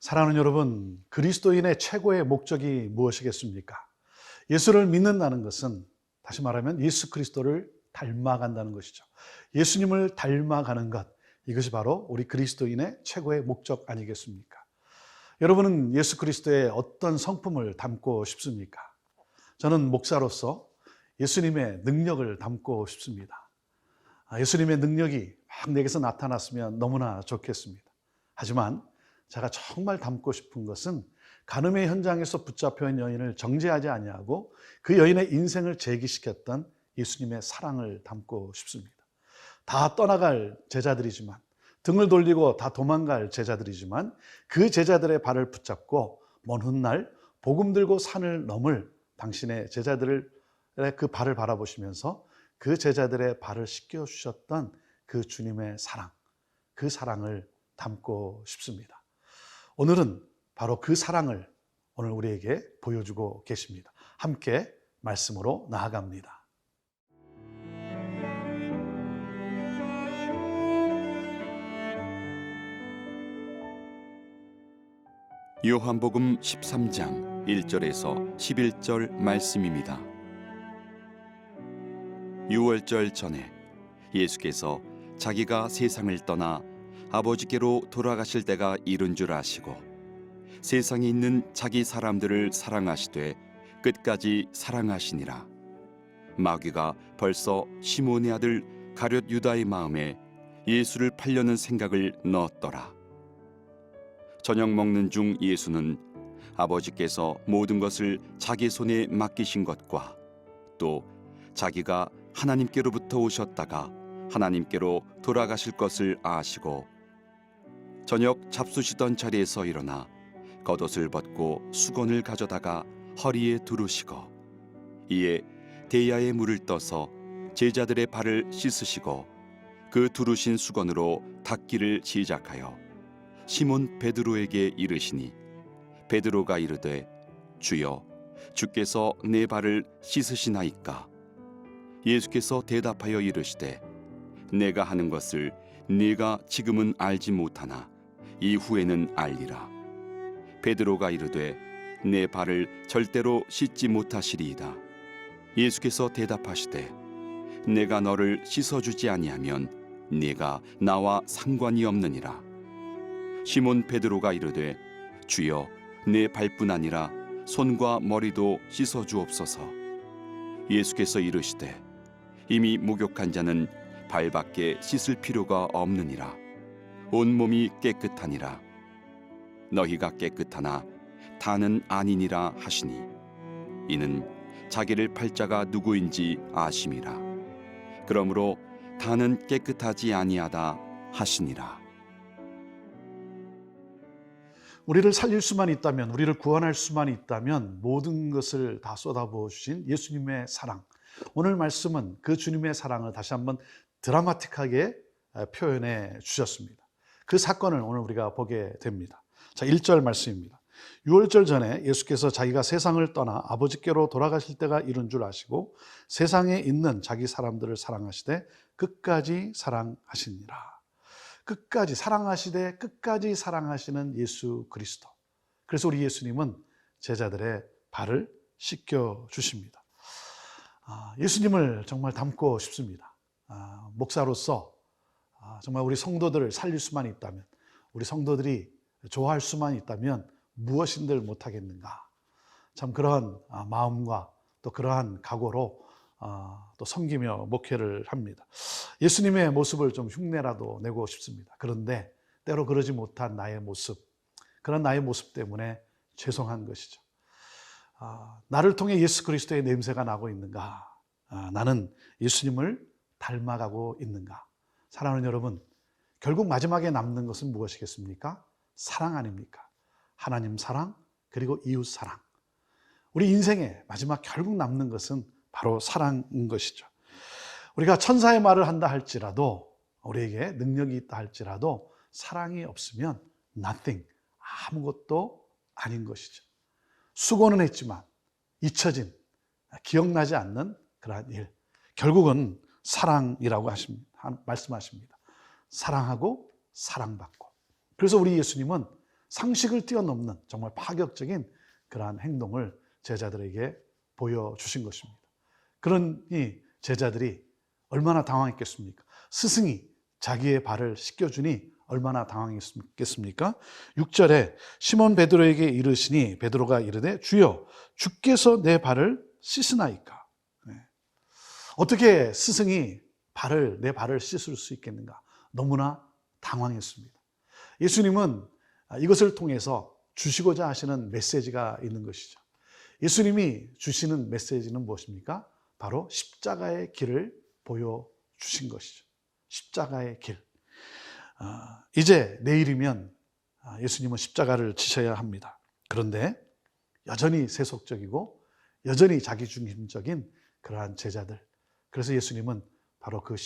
사랑하는 여러분, 그리스도인의 최고의 목적이 무엇이겠습니까? 예수를 믿는다는 것은 다시 말하면 예수 그리스도를 닮아간다는 것이죠. 예수님을 닮아가는 것, 이것이 바로 우리 그리스도인의 최고의 목적 아니겠습니까? 여러분은 예수 그리스도의 어떤 성품을 담고 싶습니까? 저는 목사로서 예수님의 능력을 담고 싶습니다. 예수님의 능력이 막 내게서 나타났으면 너무나 좋겠습니다. 하지만 제가 정말 담고 싶은 것은 간음의 현장에서 붙잡혀 있는 여인을 정죄하지 아니하고 그 여인의 인생을 재기시켰던 예수님의 사랑을 담고 싶습니다. 다 떠나갈 제자들이지만, 등을 돌리고 다 도망갈 제자들이지만 그 제자들의 발을 붙잡고 먼 훗날 복음 들고 산을 넘을 당신의 제자들의 그 발을 바라보시면서 그 제자들의 발을 씻겨주셨던 그 주님의 사랑, 그 사랑을 담고 싶습니다. 오늘은 바로 그 사랑을 오늘 우리에게 보여주고 계십니다. 함께 말씀으로 나아갑니다. 요한복음 13장 1절에서 11절 말씀입니다. 유월절 전에 예수께서 자기가 세상을 떠나 아버지께로 돌아가실 때가 이른 줄 아시고 세상에 있는 자기 사람들을 사랑하시되 끝까지 사랑하시니라. 마귀가 벌써 시몬의 아들 가룟 유다의 마음에 예수를 팔려는 생각을 넣었더라. 저녁 먹는 중 예수는 아버지께서 모든 것을 자기 손에 맡기신 것과 또 자기가 하나님께로부터 오셨다가 하나님께로 돌아가실 것을 아시고 저녁 잡수시던 자리에서 일어나 겉옷을 벗고 수건을 가져다가 허리에 두르시고 이에 대야에 물을 떠서 제자들의 발을 씻으시고 그 두르신 수건으로 닦기를 시작하여 시몬 베드로에게 이르시니 베드로가 이르되 주여 주께서 내 발을 씻으시나이까? 예수께서 대답하여 이르시되 내가 하는 것을 네가 지금은 알지 못하나 이후에는 알리라. 베드로가 이르되 내 발을 절대로 씻지 못하시리이다. 예수께서 대답하시되 내가 너를 씻어주지 아니하면 네가 나와 상관이 없느니라. 시몬 베드로가 이르되 주여 내 발뿐 아니라 손과 머리도 씻어주옵소서. 예수께서 이르시되 이미 목욕한 자는 발밖에 씻을 필요가 없느니라. 온몸이 깨끗하니라. 너희가 깨끗하나 다는 아니니라 하시니 이는 자기를 팔 자가 누구인지 아심이라. 그러므로 다는 깨끗하지 아니하다 하시니라. 우리를 살릴 수만 있다면, 우리를 구원할 수만 있다면 모든 것을 다 쏟아부어 주신 예수님의 사랑, 오늘 말씀은 그 주님의 사랑을 다시 한번 드라마틱하게 표현해 주셨습니다. 그 사건을 오늘 우리가 보게 됩니다. 자, 1절 말씀입니다. 유월절 전에 예수께서 자기가 세상을 떠나 아버지께로 돌아가실 때가 이른 줄 아시고 세상에 있는 자기 사람들을 사랑하시되 끝까지 사랑하시니라. 끝까지 사랑하시되 끝까지 사랑하시는 예수 그리스도. 그래서 우리 예수님은 제자들의 발을 씻겨 주십니다. 예수님을 정말 닮고 싶습니다. 목사로서 정말 우리 성도들을 살릴 수만 있다면, 우리 성도들이 좋아할 수만 있다면 무엇인들 못하겠는가. 참 그러한 마음과 또 그러한 각오로 또 섬기며 목회를 합니다. 예수님의 모습을 좀 흉내라도 내고 싶습니다. 그런데 때로 그러지 못한 나의 모습, 그런 나의 모습 때문에 죄송한 것이죠. 나를 통해 예수 그리스도의 냄새가 나고 있는가? 나는 예수님을 닮아가고 있는가? 사랑하는 여러분, 결국 마지막에 남는 것은 무엇이겠습니까? 사랑 아닙니까? 하나님 사랑, 그리고 이웃 사랑. 우리 인생의 마지막 결국 남는 것은 바로 사랑인 것이죠. 우리가 천사의 말을 한다 할지라도, 우리에게 능력이 있다 할지라도 사랑이 없으면 nothing, 아무것도 아닌 것이죠. 수고는 했지만 잊혀진, 기억나지 않는 그러한 일, 결국은 사랑이라고 말씀하십니다. 사랑하고 사랑받고. 그래서 우리 예수님은 상식을 뛰어넘는 정말 파격적인 그러한 행동을 제자들에게 보여주신 것입니다. 그러니 제자들이 얼마나 당황했겠습니까? 스승이 자기의 발을 씻겨주니 얼마나 당황했겠습니까? 6절에 시몬 베드로에게 이르시니 베드로가 이르되 주여 주께서 내 발을 씻으나이까. 어떻게 스승이 내 발을 씻을 수 있겠는가? 너무나 당황했습니다. 예수님은 이것을 통해서 주시고자 하시는 메시지가 있는 것이죠. 예수님이 주시는 메시지는 무엇입니까? 바로 십자가의 길을 보여주신 것이죠. 십자가의 길. 이제 내일이면 예수님은 십자가를 지셔야 합니다. 그런데 여전히 세속적이고 여전히 자기중심적인 그러한 제자들. 그래서 예수님은 바로 그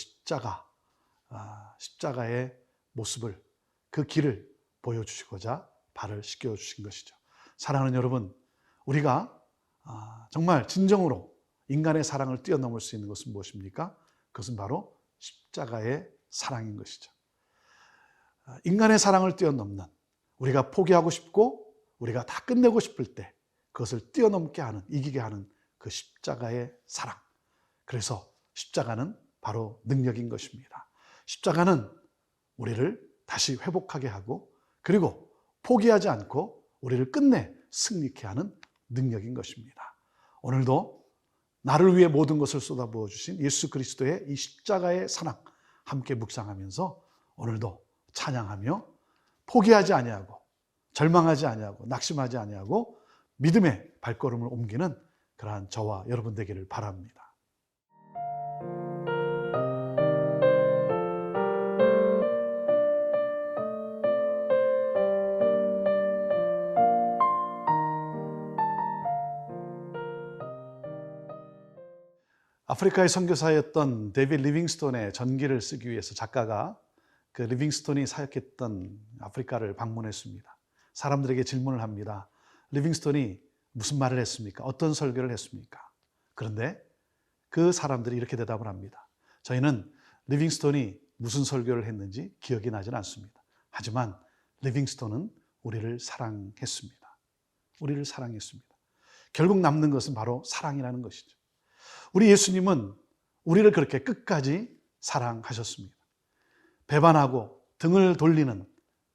십자가의 모습을, 그 길을 보여주시고자 발을 씻겨주신 것이죠. 사랑하는 여러분, 우리가 정말 진정으로 인간의 사랑을 뛰어넘을 수 있는 것은 무엇입니까? 그것은 바로 십자가의 사랑인 것이죠. 인간의 사랑을 뛰어넘는, 우리가 포기하고 싶고 우리가 다 끝내고 싶을 때 그것을 뛰어넘게 하는, 이기게 하는 그 십자가의 사랑. 그래서 십자가는 바로 능력인 것입니다. 십자가는 우리를 다시 회복하게 하고, 그리고 포기하지 않고 우리를 끝내 승리케 하는 능력인 것입니다. 오늘도 나를 위해 모든 것을 쏟아부어 주신 예수 그리스도의 이 십자가의 사랑 함께 묵상하면서 오늘도 찬양하며 포기하지 아니하고 절망하지 아니하고 낙심하지 아니하고 믿음의 발걸음을 옮기는 그러한 저와 여러분 되기를 바랍니다. 아프리카의 선교사였던 데이빗 리빙스톤의 전기를 쓰기 위해서 작가가 그 리빙스톤이 사역했던 아프리카를 방문했습니다. 사람들에게 질문을 합니다. 리빙스톤이 무슨 말을 했습니까? 어떤 설교를 했습니까? 그런데 그 사람들이 이렇게 대답을 합니다. 저희는 리빙스톤이 무슨 설교를 했는지 기억이 나진 않습니다. 하지만 리빙스톤은 우리를 사랑했습니다. 우리를 사랑했습니다. 결국 남는 것은 바로 사랑이라는 것이죠. 우리 예수님은 우리를 그렇게 끝까지 사랑하셨습니다. 배반하고 등을 돌리는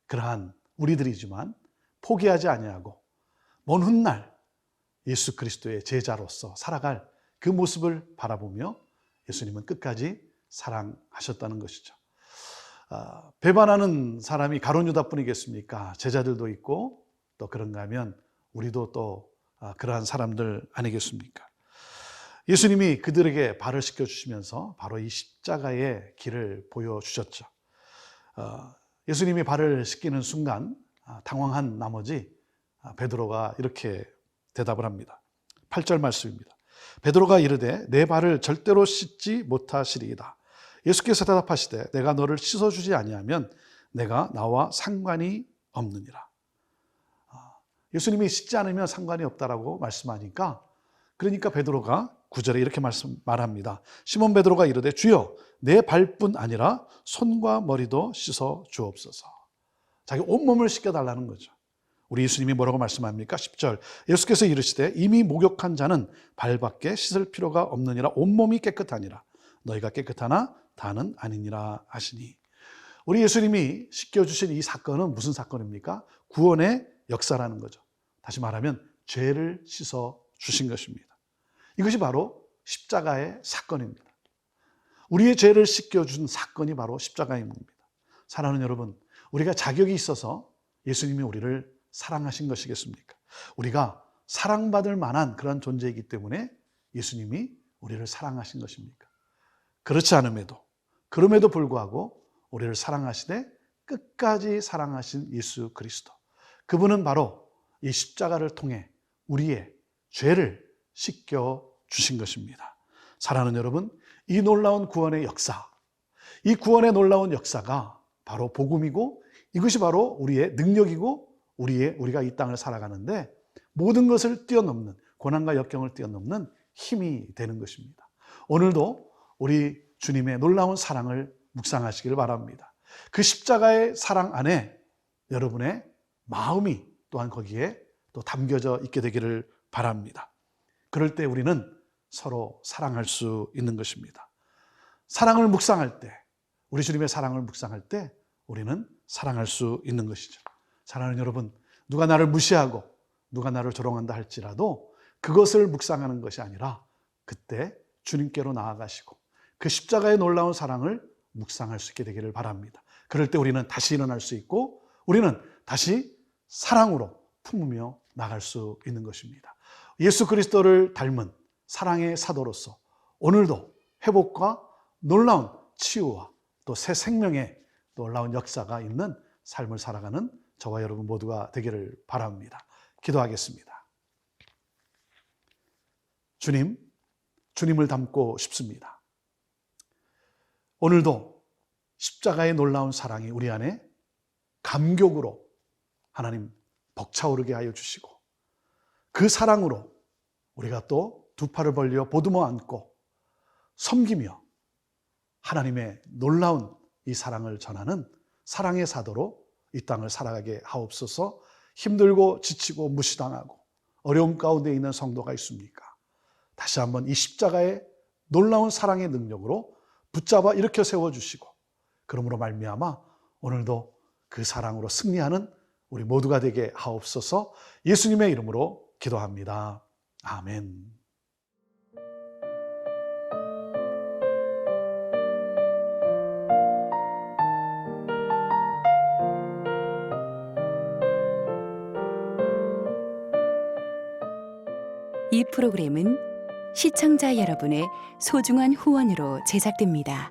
그러한 우리들이지만 포기하지 아니하고 먼 훗날 예수 그리스도의 제자로서 살아갈 그 모습을 바라보며 예수님은 끝까지 사랑하셨다는 것이죠. 배반하는 사람이 가룟 유다뿐이겠습니까? 제자들도 있고 또 그런가 하면 우리도 또 그러한 사람들 아니겠습니까? 예수님이 그들에게 발을 씻겨주시면서 바로 이 십자가의 길을 보여주셨죠. 예수님이 발을 씻기는 순간 당황한 나머지 베드로가 이렇게 대답을 합니다. 8절 말씀입니다. 베드로가 이르되 내 발을 절대로 씻지 못하시리이다. 예수께서 대답하시되 내가 너를 씻어주지 아니하면 내가 나와 상관이 없느니라. 예수님이 씻지 않으면 상관이 없다라고 말씀하니까, 그러니까 베드로가 9절에 이렇게 말합니다. 시몬 베드로가 이르되 주여 내 발뿐 아니라 손과 머리도 씻어 주옵소서. 자기 온몸을 씻겨달라는 거죠. 우리 예수님이 뭐라고 말씀합니까? 10절 예수께서 이르시되 이미 목욕한 자는 발밖에 씻을 필요가 없느니라. 온몸이 깨끗하니라. 너희가 깨끗하나 다는 아니니라 하시니. 우리 예수님이 씻겨주신 이 사건은 무슨 사건입니까? 구원의 역사라는 거죠. 다시 말하면 죄를 씻어 주신 것입니다. 이것이 바로 십자가의 사건입니다. 우리의 죄를 씻겨준 사건이 바로 십자가인 겁니다. 사랑하는 여러분, 우리가 자격이 있어서 예수님이 우리를 사랑하신 것이겠습니까? 우리가 사랑받을 만한 그런 존재이기 때문에 예수님이 우리를 사랑하신 것입니까? 그렇지 않음에도, 그럼에도 불구하고 우리를 사랑하시되 끝까지 사랑하신 예수 그리스도, 그분은 바로 이 십자가를 통해 우리의 죄를 씻겨주신 것입니다. 사랑하는 여러분, 이 놀라운 구원의 역사, 이 구원의 놀라운 역사가 바로 복음이고 이것이 바로 우리의 능력이고 우리가 이 땅을 살아가는데 모든 것을 뛰어넘는, 고난과 역경을 뛰어넘는 힘이 되는 것입니다. 오늘도 우리 주님의 놀라운 사랑을 묵상하시길 바랍니다. 그 십자가의 사랑 안에 여러분의 마음이 또한 거기에 또 담겨져 있게 되기를 바랍니다. 그럴 때 우리는 서로 사랑할 수 있는 것입니다. 사랑을 묵상할 때, 우리 주님의 사랑을 묵상할 때 우리는 사랑할 수 있는 것이죠. 사랑하는 여러분, 누가 나를 무시하고 누가 나를 조롱한다 할지라도 그것을 묵상하는 것이 아니라 그때 주님께로 나아가시고 그 십자가의 놀라운 사랑을 묵상할 수 있게 되기를 바랍니다. 그럴 때 우리는 다시 일어날 수 있고 우리는 다시 사랑으로 품으며 나갈 수 있는 것입니다. 예수 그리스도를 닮은 사랑의 사도로서 오늘도 회복과 놀라운 치유와 또 새 생명의 놀라운 역사가 있는 삶을 살아가는 저와 여러분 모두가 되기를 바랍니다. 기도하겠습니다. 주님, 주님을 닮고 싶습니다. 오늘도 십자가의 놀라운 사랑이 우리 안에 감격으로 하나님 벅차오르게 하여 주시고 그 사랑으로 우리가 또 두 팔을 벌려 보듬어 안고 섬기며 하나님의 놀라운 이 사랑을 전하는 사랑의 사도로 이 땅을 살아가게 하옵소서. 힘들고 지치고 무시당하고 어려움 가운데 있는 성도가 있습니까? 다시 한번 이 십자가의 놀라운 사랑의 능력으로 붙잡아 일으켜 세워주시고 그러므로 말미암아 오늘도 그 사랑으로 승리하는 우리 모두가 되게 하옵소서. 예수님의 이름으로 기도합니다. 아멘. 이 프로그램은 시청자 여러분의 소중한 후원으로 제작됩니다.